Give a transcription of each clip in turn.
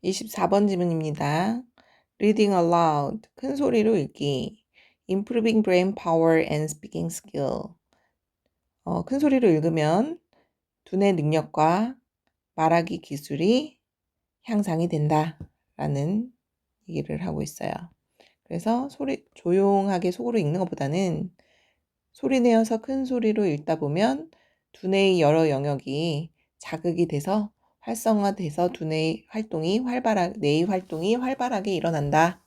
24번 질문입니다. Reading aloud, 큰 소리로 읽기. Improving brain power and speaking skill. 큰 소리로 읽으면 두뇌 능력과 말하기 기술이 향상이 된다 라는 얘기를 하고 있어요. 그래서 조용하게 속으로 읽는 것보다는 소리 내어서 큰 소리로 읽다 보면 두뇌의 여러 영역이 자극이 돼서 활성화돼서 뇌의 활동이 활발하게 일어난다.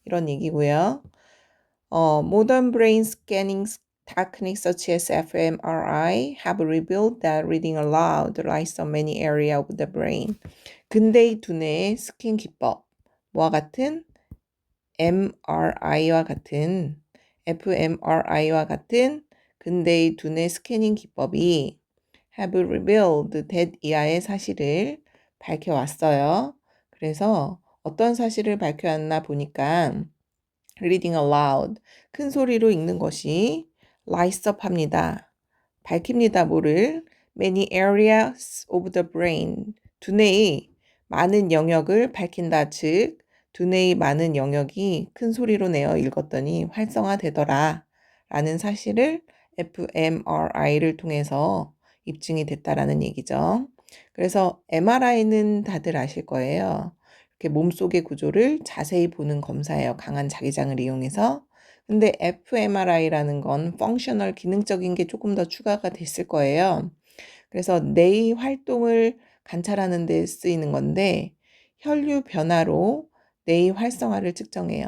이런 얘기고요. Modern brain scanning techniques such as fMRI have revealed that reading aloud lights on many areas of the brain. 근대의 두뇌의 스캔 기법, 뭐와 같은 MRI와 같은 fMRI와 같은 근대의 두뇌 스캐닝 기법이 have revealed that 이하의 사실을 밝혀왔어요. 그래서 어떤 사실을 밝혀왔나 보니까 reading aloud, 큰 소리로 읽는 것이 lights up 합니다. 밝힙니다. 뭐를? many areas of the brain, 두뇌의 많은 영역을 밝힌다. 즉, 두뇌의 많은 영역이 큰 소리로 내어 읽었더니 활성화되더라 라는 사실을 fMRI를 통해서 입증이 됐다라는 얘기죠. 그래서 MRI는 다들 아실 거예요. 이렇게 몸속의 구조를 자세히 보는 검사예요. 강한 자기장을 이용해서. 근데 fMRI라는 건 펑셔널 기능적인 게 조금 더 추가가 됐을 거예요. 그래서 뇌의 활동을 관찰하는 데 쓰이는 건데 혈류 변화로 뇌의 활성화를 측정해요.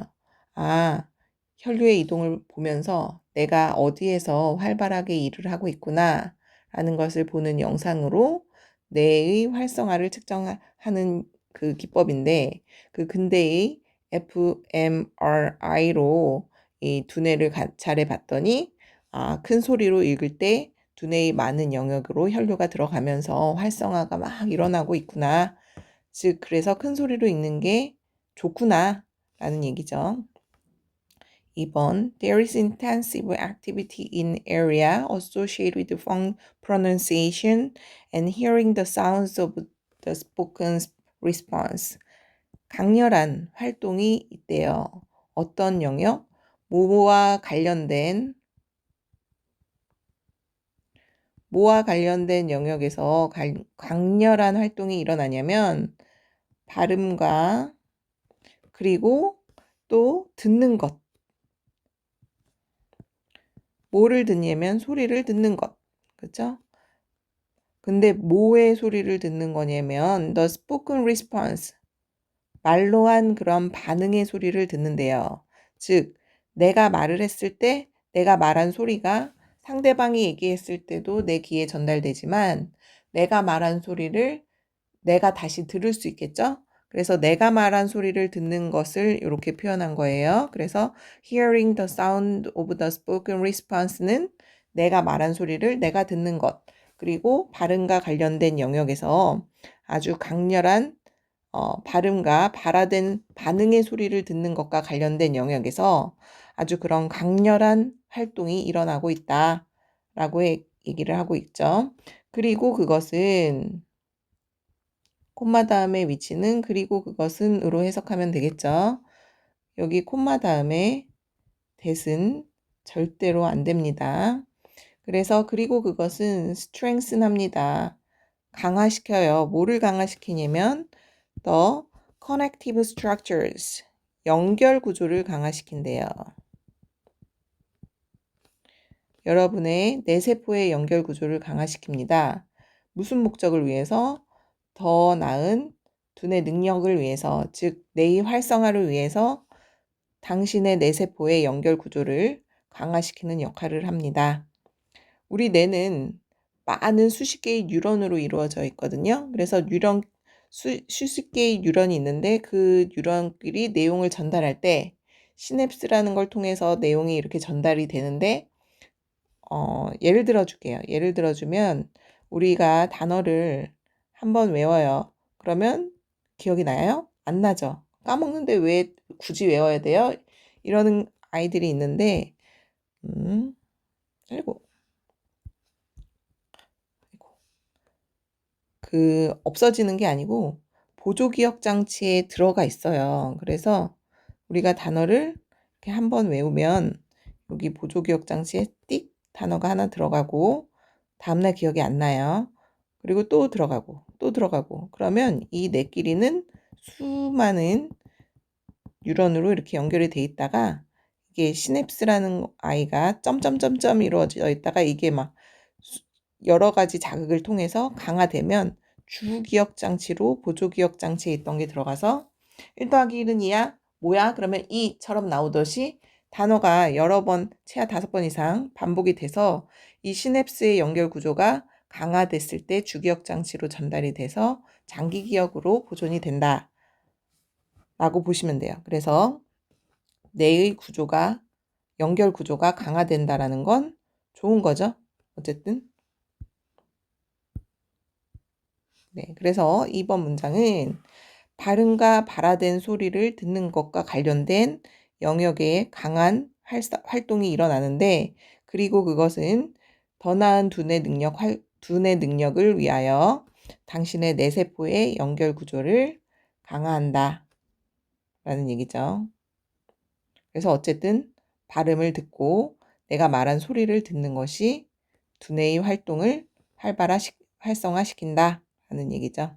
혈류의 이동을 보면서 내가 어디에서 활발하게 일을 하고 있구나 라는 것을 보는 영상으로 뇌의 활성화를 측정하는 그 기법인데 그 근대의 fMRI로 이 두뇌를 관찰해 봤더니 큰 소리로 읽을 때 두뇌의 많은 영역으로 혈류가 들어가면서 활성화가 막 일어나고 있구나. 즉 그래서 큰 소리로 읽는 게 좋구나 라는 얘기죠. 2번 There is intensive activity in area associated with pronunciation and hearing the sounds of the spoken response. 강렬한 활동이 있대요. 어떤 영역? 뭐와 관련된 영역에서 강렬한 활동이 일어나냐면 발음과 그리고 또 듣는 것. 뭐를 듣냐면 소리를 듣는 것. 그렇죠? 근데 뭐의 소리를 듣는 거냐면 the spoken response. 말로 한 그런 반응의 소리를 듣는데요. 즉 내가 말을 했을 때 내가 말한 소리가 상대방이 얘기했을 때도 내 귀에 전달되지만 내가 말한 소리를 내가 다시 들을 수 있겠죠? 그래서 내가 말한 소리를 듣는 것을 이렇게 표현한 거예요. 그래서 hearing the sound of the spoken response는 내가 말한 소리를 내가 듣는 것, 그리고 발음과 관련된 영역에서 아주 강렬한 발음과 발화된 반응의 소리를 듣는 것과 관련된 영역에서 아주 그런 강렬한 활동이 일어나고 있다라고 얘기를 하고 있죠. 그리고 그것은 콤마 다음에 위치는 그리고 그것은으로 해석하면 되겠죠. 여기 콤마 다음에 that은 절대로 안 됩니다. 그래서 그리고 그것은 strengthen 합니다. 강화시켜요. 뭐를 강화시키냐면 the connective structures, 연결 구조를 강화시킨대요. 여러분의 뇌세포의 연결 구조를 강화시킵니다. 무슨 목적을 위해서? 더 나은 두뇌 능력을 위해서, 즉 뇌의 활성화를 위해서 당신의 뇌세포의 연결 구조를 강화시키는 역할을 합니다. 우리 뇌는 많은 수십 개의 뉴런으로 이루어져 있거든요. 그래서 수십 개의 뉴런이 있는데 그 뉴런끼리 내용을 전달할 때 시냅스라는 걸 통해서 내용이 이렇게 전달이 되는데 예를 들어줄게요. 예를 들어주면 우리가 단어를 한번 외워요. 그러면 기억이 나요? 안 나죠? 까먹는데 왜 굳이 외워야 돼요? 이러는 아이들이 있는데 아이고 없어지는 게 아니고 보조기억 장치에 들어가 있어요. 그래서 우리가 단어를 이렇게 한번 외우면 여기 보조기억 장치에 띡 단어가 하나 들어가고 다음날 기억이 안 나요. 그리고 또 들어가고 또 들어가고 그러면 이 뇌끼리는 수많은 뉴런으로 이렇게 연결이 돼 있다가 이게 시냅스라는 아이가 점점점점 이루어져 있다가 이게 막 여러 가지 자극을 통해서 강화되면 주기억 장치로 보조기억 장치에 있던 게 들어가서 1 더하기 1은 2야? 뭐야? 그러면 2처럼 나오듯이 단어가 여러 번, 최하 5번 이상 반복이 돼서 이 시냅스의 연결 구조가 강화됐을 때 주기억 장치로 전달이 돼서 장기 기억으로 보존이 된다 라고 보시면 돼요. 그래서 뇌의 구조가 연결 구조가 강화된다라는 건 좋은 거죠. 어쨌든 네, 그래서 이번 문장은 발음과 발화된 소리를 듣는 것과 관련된 영역에 강한 활동이 일어나는데 그리고 그것은 더 나은 두뇌 능력을 위하여 당신의 뇌세포의 연결 구조를 강화한다 라는 얘기죠. 그래서 어쨌든 발음을 듣고 내가 말한 소리를 듣는 것이 두뇌의 활동을 활성화시킨다 하는 얘기죠.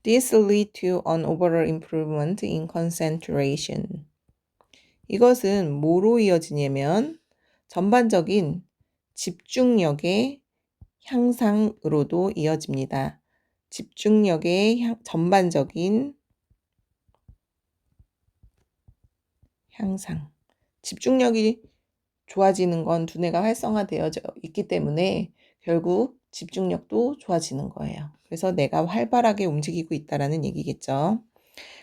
This lead to an overall improvement in concentration. 이것은 뭐로 이어지냐면 전반적인 집중력의 향상으로도 이어집니다. 집중력의 전반적인 향상. 집중력이 좋아지는 건 두뇌가 활성화되어 있기 때문에 결국 집중력도 좋아지는 거예요. 그래서 내가 활발하게 움직이고 있다라는 얘기겠죠.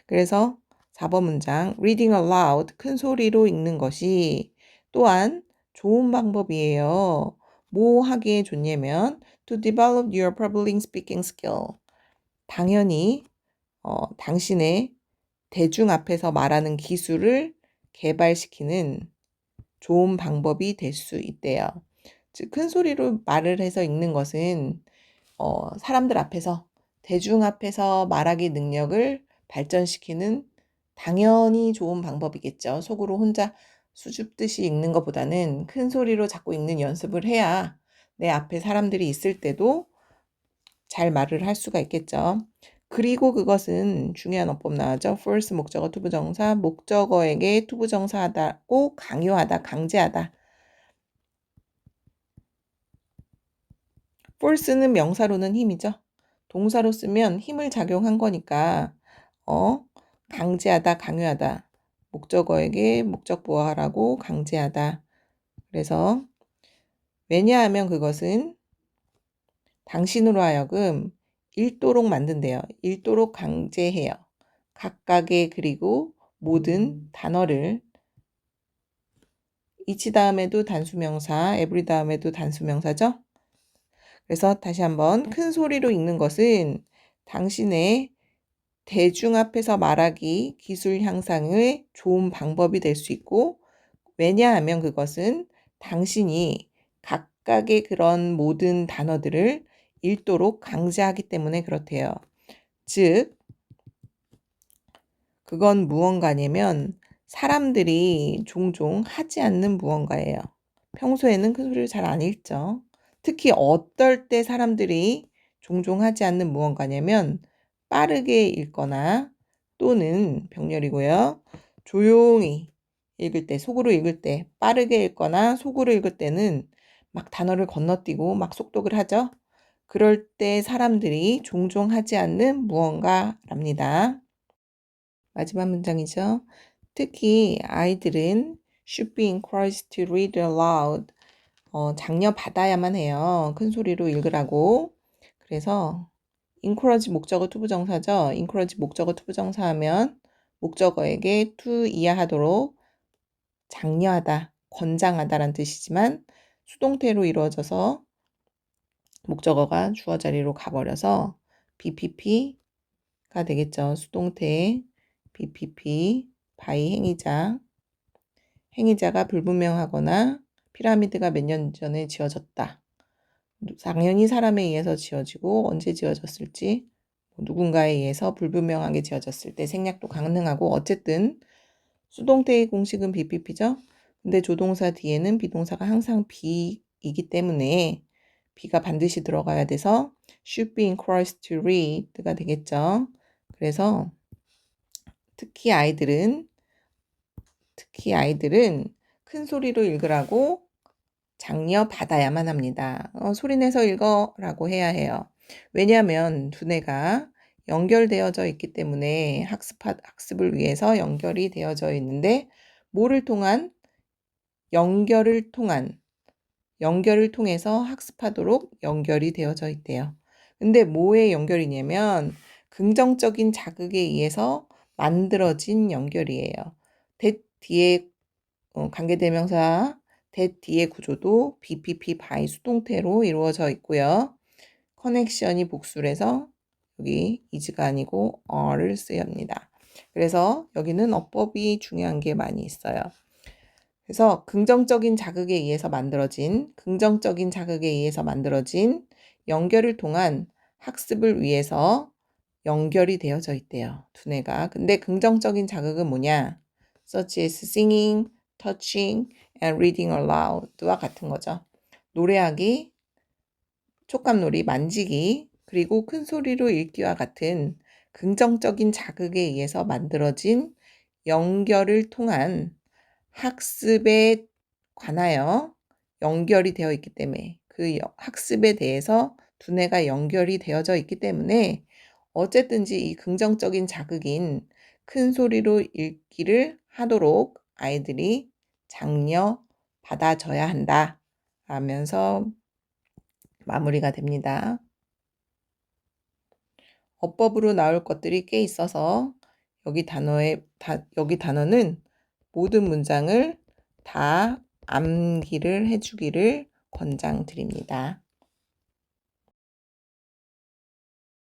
그래서 4번 문장 reading aloud 큰 소리로 읽는 것이 또한 좋은 방법이에요. 뭐 하기에 좋냐면 to develop your public speaking skill. 당연히 당신의 대중 앞에서 말하는 기술을 개발시키는 좋은 방법이 될 수 있대요. 즉, 큰 소리로 말을 해서 읽는 것은 사람들 앞에서, 대중 앞에서 말하기 능력을 발전시키는 당연히 좋은 방법이겠죠. 속으로 혼자 수줍듯이 읽는 것보다는 큰 소리로 자꾸 읽는 연습을 해야 내 앞에 사람들이 있을 때도 잘 말을 할 수가 있겠죠. 그리고 그것은 중요한 어법 나왔죠. first 목적어 투부정사, 목적어에게 투부정사하다고 강요하다, 강제하다. force는 명사로는 힘이죠. 동사로 쓰면 힘을 작용한 거니까 강제하다, 강요하다. 목적어에게 목적보호하라고 강제하다. 그래서 왜냐하면 그것은 당신으로 하여금 읽도록 만든대요. 읽도록 강제해요. 각각의 그리고 모든 단어를 each 다음에도 단수명사, every 다음에도 단수명사죠. 그래서 다시 한번 큰 소리로 읽는 것은 당신의 대중 앞에서 말하기 기술 향상의 좋은 방법이 될 수 있고 왜냐하면 그것은 당신이 각각의 그런 모든 단어들을 읽도록 강제하기 때문에 그렇대요. 즉, 그건 무언가냐면 사람들이 종종 하지 않는 무언가예요. 평소에는 큰 소리를 잘 안 읽죠. 특히 어떨 때 사람들이 종종 하지 않는 무언가냐면 빠르게 읽거나 또는 병렬이고요. 조용히 읽을 때, 속으로 읽을 때, 빠르게 읽거나 속으로 읽을 때는 막 단어를 건너뛰고 막 속독을 하죠. 그럴 때 사람들이 종종 하지 않는 무언가랍니다. 마지막 문장이죠. 특히 아이들은 should be encouraged to read aloud. 장려 받아야만 해요. 큰 소리로 읽으라고. 그래서 encourage 목적어 투부정사죠. encourage 목적어 투부정사 하면 목적어에게 to 이하하도록 장려하다, 권장하다라는 뜻이지만 수동태로 이루어져서 목적어가 주어 자리로 가버려서 BPP가 되겠죠. 수동태 BPP, by 행위자. 행위자가 불분명하거나 피라미드가 몇 년 전에 지어졌다. 당연히 사람에 의해서 지어지고 언제 지어졌을지 누군가에 의해서 불분명하게 지어졌을 때 생략도 가능하고 어쨌든 수동태의 공식은 BPP죠. 근데 조동사 뒤에는 비동사가 항상 be이기 때문에 be가 반드시 들어가야 돼서 should be encouraged to read가 되겠죠. 그래서 특히 아이들은 큰 소리로 읽으라고 장려 받아야만 합니다. 소리내서 읽어라고 해야 해요. 왜냐하면 두뇌가 연결되어져 있기 때문에 학습을 위해서 연결이 되어져 있는데 뭐를 통한? 연결을 통해서 학습하도록 연결이 되어져 있대요. 근데 뭐의 연결이냐면 긍정적인 자극에 의해서 만들어진 연결이에요. that 뒤에 관계대명사 that 뒤의 구조도 BPP by 수동태로 이루어져 있고요. 커넥션이 복수해서 여기 is가 아니고 are를 쓰입니다. 그래서 여기는 어법이 중요한 게 많이 있어요. 그래서 긍정적인 자극에 의해서 만들어진 연결을 통한 학습을 위해서 연결이 되어져 있대요. 두뇌가. 근데 긍정적인 자극은 뭐냐? Such as singing, touching, and reading aloud와 같은 거죠. 노래하기, 촉감놀이, 만지기, 그리고 큰 소리로 읽기와 같은 긍정적인 자극에 의해서 만들어진 연결을 통한 학습에 관하여 연결이 되어 있기 때문에 그 학습에 대해서 두뇌가 연결이 되어져 있기 때문에 어쨌든지 이 긍정적인 자극인 큰 소리로 읽기를 하도록 아이들이 장려 받아줘야 한다 라면서 마무리가 됩니다. 어법으로 나올 것들이 꽤 있어서 여기 단어는 모든 문장을 다 암기를 해주기를 권장드립니다.